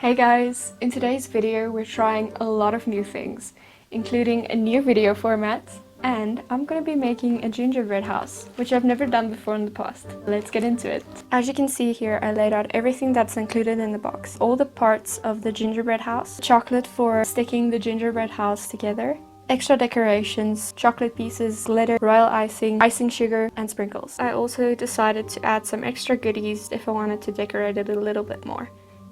Hey guys! In today's video we're trying a lot of new things, including a new video format, and I'm gonna be making a gingerbread house, which I've never done before in the past. Let's get into it. As you can see here, I laid out everything that's included in the box. All the parts of the gingerbread house, chocolate for sticking the gingerbread house together, extra decorations, chocolate pieces, glitter, royal icing sugar, and sprinkles. I also decided to add some extra goodies if I wanted to decorate it a little bit more,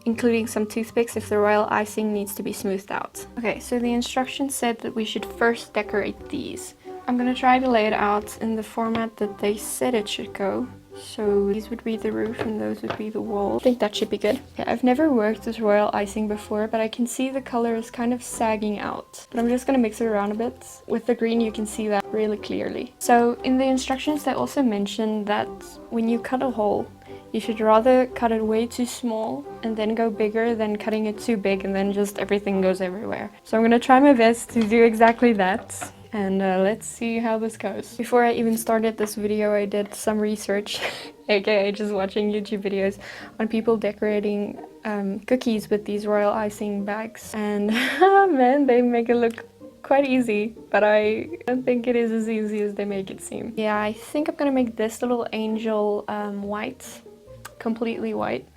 including some toothpicks if the royal icing needs to be smoothed out. Okay, so the instructions said that we should first decorate these. I'm gonna try to lay it out in the format that they said it should go. So these would be the roof and those would be the walls. I think that should be good. Okay, I've never worked with royal icing before, but I can see the color is kind of sagging out. But I'm just gonna mix it around a bit. With the green you can see that really clearly. So in the instructions they also mentioned that when you cut a hole, you should rather cut it way too small and then go bigger than cutting it too big and then just everything goes everywhere. So I'm gonna try my best to do exactly that. And let's see how this goes. Before I even started this video, I did some research, aka just watching YouTube videos on people decorating cookies with these royal icing bags. And man, they make it look quite easy, but I don't think it is as easy as they make it seem. Yeah, I think I'm gonna make this little angel white, completely white,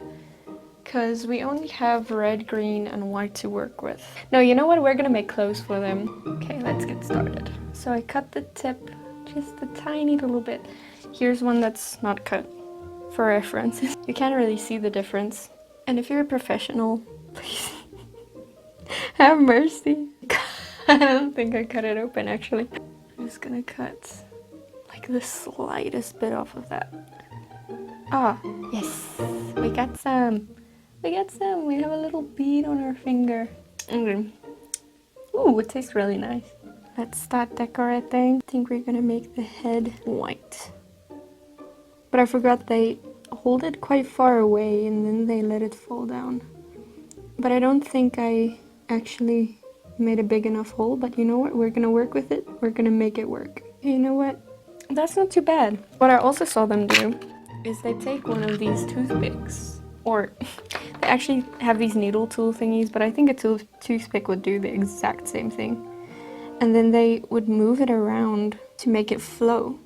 because we only have red, green, and white to work with. No, you know what? We're gonna make clothes for them. Okay, let's get started. So I cut the tip just a tiny little bit. Here's one that's not cut for reference. You can't really see the difference. And if you're a professional, please have mercy. I don't think I cut it open actually. I'm just gonna cut like the slightest bit off of that. Ah, yes, we got some. We got some. We have a little bead on our finger. Okay. Ooh, it tastes really nice. Let's start decorating. I think we're gonna make the head white. But I forgot they hold it quite far away and then they let it fall down. But I don't think I actually made a big enough hole. But you know what? We're gonna work with it. We're gonna make it work. You know what? That's not too bad. What I also saw them do is they take one of these toothpicks, or they actually have these needle tool thingies, but I think a toothpick would do the exact same thing. And then they would move it around to make it flow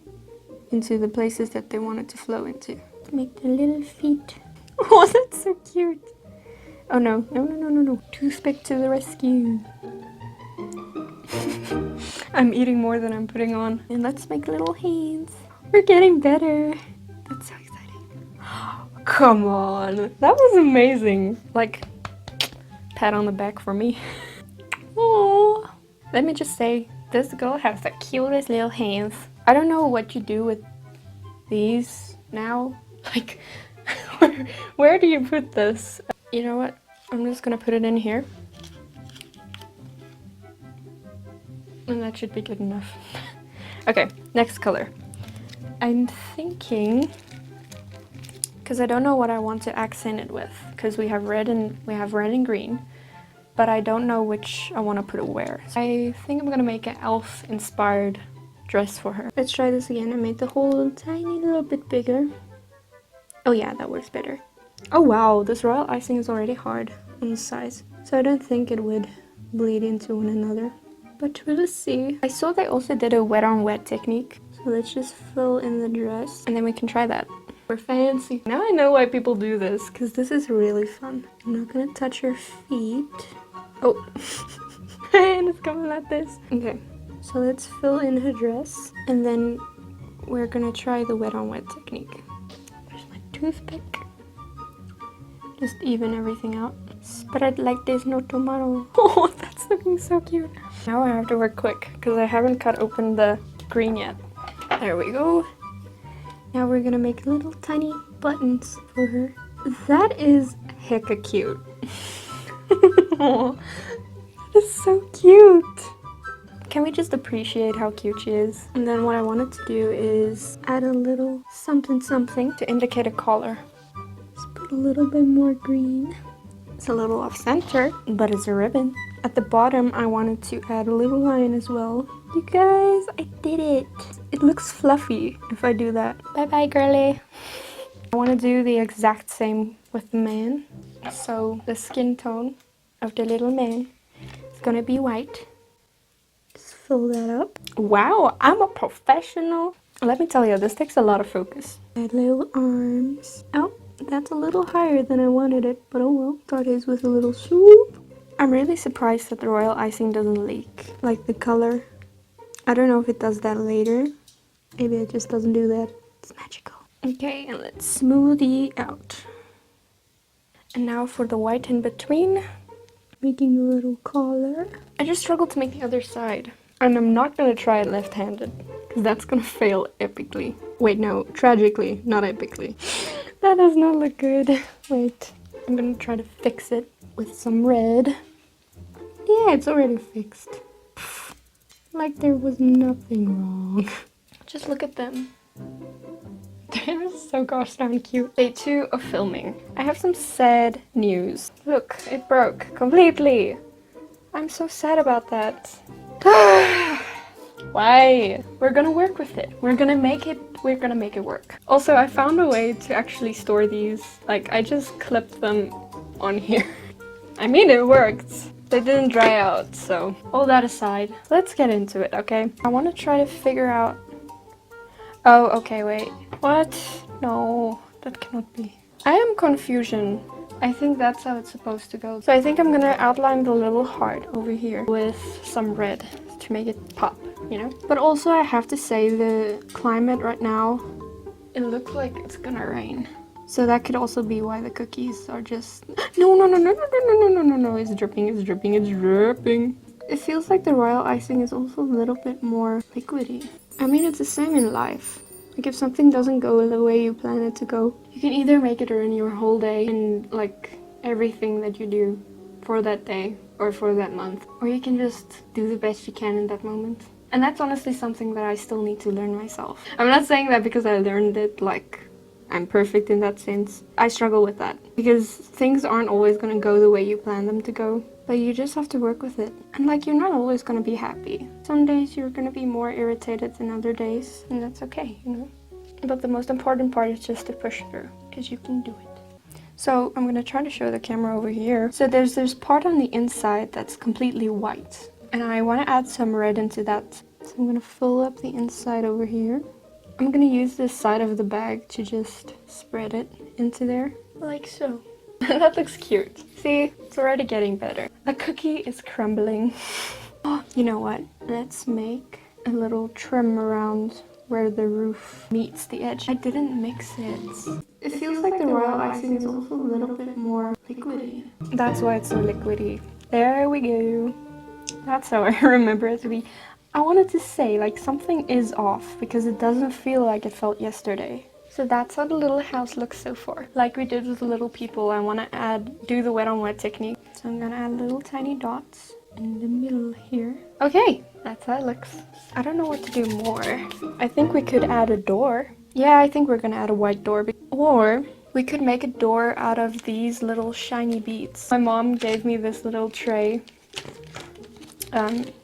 into the places that they want it to flow into. Make the little feet. Oh, that's so cute. Oh no, no, no, no, no, no. Toothpick to the rescue. I'm eating more than I'm putting on. And let's make little hands. We're getting better. That's so exciting. Come on. That was amazing. Like, pat on the back for me. Oh, let me just say, this girl has the cutest little hands. I don't know what you do with these now. Like, where do you put this? You know what? I'm just gonna put it in here. And that should be good enough. Okay, next color. I'm thinking, because I don't know what I want to accent it with, because we have red and green, but I don't know which I want to put it where. So I think I'm gonna make an elf inspired dress for her. Let's try this again. I made the hole a tiny little bit bigger. Oh yeah, that works better. Oh wow, this royal icing is already hard on the sides, so I don't think it would bleed into one another. But we'll see. I saw they also did a wet on wet technique. So let's just fill in the dress and then we can try that. We're fancy. Now I know why people do this, because this is really fun. I'm not gonna touch her feet. Oh, and it's going like this. Okay, so let's fill in her dress and then we're gonna try the wet on wet technique. There's my toothpick. Just even everything out. Spread like there's no tomorrow. Oh, that's looking so cute. Now I have to work quick because I haven't cut open the green yet. There we go. Now we're gonna make little tiny buttons for her. That is hecka cute. Oh, that is so cute. Can we just appreciate how cute she is? And then what I wanted to do is add a little something something to indicate a collar. Let's put a little bit more green. It's a little off center, but it's a ribbon. At the bottom, I wanted to add a little line as well. You guys, I did it. It looks fluffy if I do that. Bye bye, girly. I want to do the exact same with the man. So the skin tone of the little man is gonna be white. Just fill that up. Wow, I'm a professional. Let me tell you, this takes a lot of focus. Add little arms. Oh, that's a little higher than I wanted it, but oh well. Start is with a little swoop. I'm really surprised that the royal icing doesn't leak. Like the color. I don't know if it does that later. Maybe it just doesn't do that. It's magical. Okay, and let's smoothie out. And now for the white in between. Making a little collar. I just struggled to make the other side. And I'm not gonna try it left-handed, because that's gonna fail epically. Wait, no, tragically, not epically. That does not look good. Wait, I'm gonna try to fix it with some red. Yeah, it's already fixed. Like there was nothing wrong. Just look at them. They're so gosh darn cute. Day 2 of filming. I have some sad news. Look, it broke completely. I'm so sad about that. Why? We're gonna work with it. We're gonna make it work. Also, I found a way to actually store these. Like, I just clipped them on here. I mean, it worked. They didn't dry out, so all that aside, let's get into it, okay? I want to try to figure out... Oh, okay, wait. What? No, that cannot be. I am confusion. I think that's how it's supposed to go. So I think I'm gonna outline the little heart over here with some red to make it pop, you know? But also I have to say the climate right now, it looks like it's gonna rain. So that could also be why the cookies are just... No, it's dripping, it's dripping, it's dripping. It feels like the royal icing is also a little bit more liquidy. I mean, it's the same in life. Like, if something doesn't go the way you plan it to go, you can either make it ruin your whole day and, like, everything that you do for that day or for that month. Or you can just do the best you can in that moment. And that's honestly something that I still need to learn myself. I'm not saying that because I learned it, like... I'm perfect in that sense. I struggle with that because things aren't always gonna go the way you plan them to go, but you just have to work with it. And like, you're not always gonna be happy. Some days you're gonna be more irritated than other days, and that's okay, you know? But the most important part is just to push through, because you can do it. So I'm gonna try to show the camera over here. So there's this part on the inside that's completely white, and I want to add some red into that. So I'm gonna fill up the inside over here. I'm gonna use this side of the bag to just spread it into there, like so. That looks cute. See, it's already getting better. The cookie is crumbling. Oh, you know what? Let's make a little trim around where the roof meets the edge. I didn't mix it. It feels like the royal icing is also a little bit more liquidy. That's why it's so liquidy. There we go. That's how I remember it to be. I wanted to say, like, something is off because it doesn't feel like it felt yesterday. So that's how the little house looks so far. Like we did with the little people, I want to do the wet on wet technique. So I'm gonna add little tiny dots in the middle here. Okay, that's how it looks. I don't know what to do more. I think we could add a door. Yeah, I think we're gonna add a white door. Or we could make a door out of these little shiny beads. My mom gave me this little tray.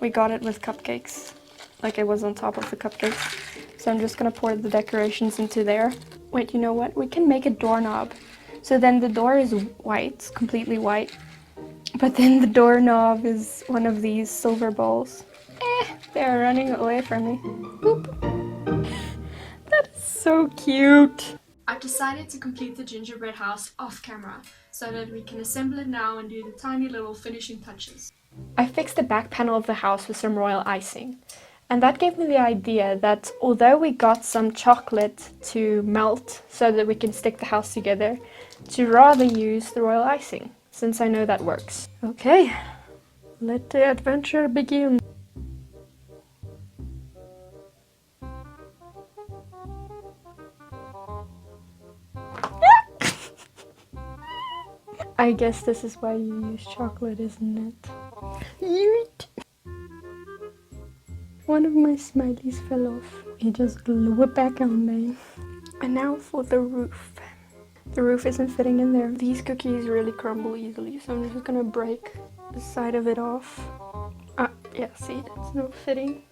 We got it with cupcakes, like it was on top of the cupcakes. So I'm just gonna pour the decorations into there. Wait, you know what? We can make a doorknob. So then the door is white, completely white. But then the doorknob is one of these silver balls. They're running away from me. Boop. That is so cute. I've decided to complete the gingerbread house off camera, so that we can assemble it now and do the tiny little finishing touches. I fixed the back panel of the house with some royal icing, and that gave me the idea that although we got some chocolate to melt so that we can stick the house together, to rather use the royal icing, since I know that works. Okay, let the adventure begin. I guess this is why you use chocolate, isn't it? Yeet. One of my smileys fell off. It just glued it back on there. And now for the roof. The roof isn't fitting in there. These cookies really crumble easily, so I'm just gonna break the side of it off. Yeah, see, it's not fitting.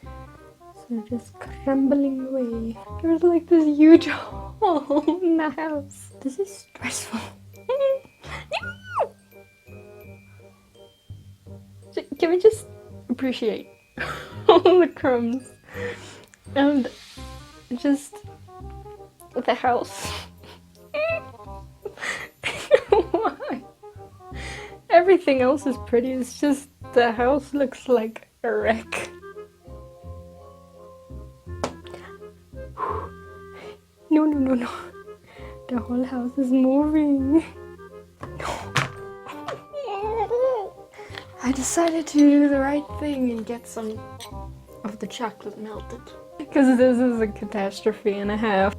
So just crumbling away. There's like this huge hole in the house. This is stressful. Can we just appreciate all the crumbs and just the house? Why? Everything else is pretty, it's just the house looks like a wreck. No, no, no, no. The whole house is moving. No. I decided to do the right thing and get some of the chocolate melted. Because this is a catastrophe and a half.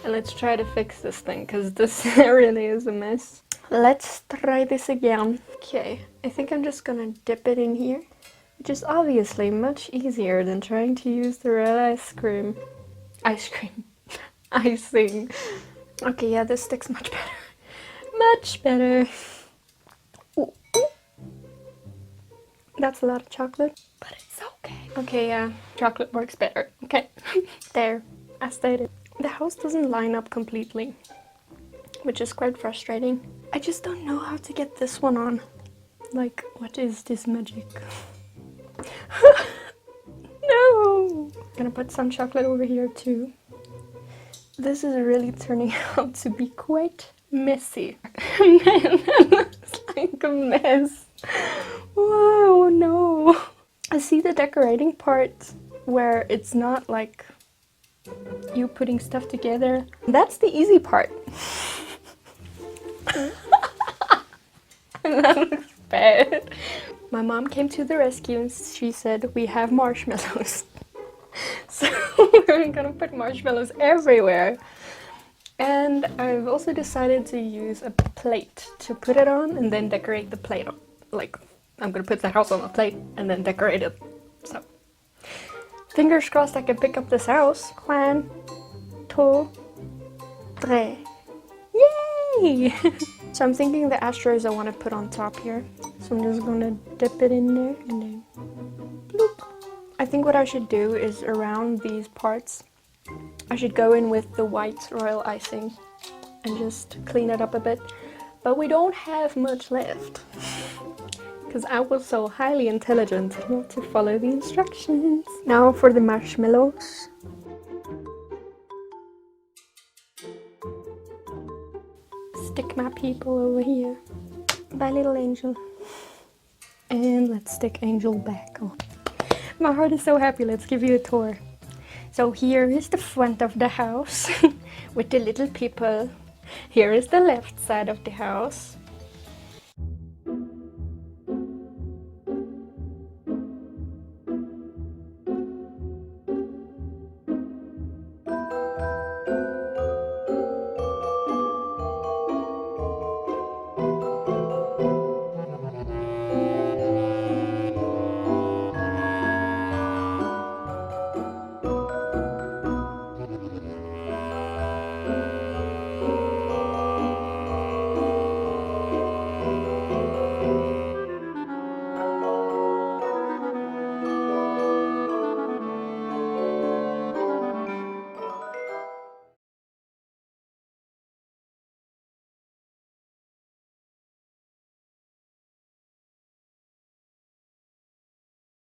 And let's try to fix this thing, because this really is a mess. Let's try this again. Okay, I think I'm just gonna dip it in here, which is obviously much easier than trying to use the real icing. Okay, yeah, this sticks much better. Much better. Ooh, ooh. That's a lot of chocolate, but it's okay. Okay, yeah, chocolate works better. Okay, there, I stated. The house doesn't line up completely, which is quite frustrating. I just don't know how to get this one on. Like, what is this magic? No! I'm gonna put some chocolate over here too. This is really turning out to be quite messy. Man, that looks like a mess. Wow, no. I see the decorating part where it's not like you putting stuff together. That's the easy part. That looks bad. My mom came to the rescue and she said, we have marshmallows. So we're gonna put marshmallows everywhere. And I've also decided to use a plate to put it on and then decorate the plate on. Like, I'm gonna put the house on a plate and then decorate it. So, fingers crossed I can pick up this house. 1, 2, 3. Yay! So I'm thinking the astros I want to put on top here. So I'm just gonna dip it in there and then bloop. I think what I should do is around these parts, I should go in with the white royal icing and just clean it up a bit. But we don't have much left. Because I was so highly intelligent not to follow the instructions. Now for the marshmallows. Stick my people over here. Bye, little angel. And let's stick Angel back on. My heart is so happy. Let's give you a tour. So here is the front of the house with the little people. Here is the left side of the house.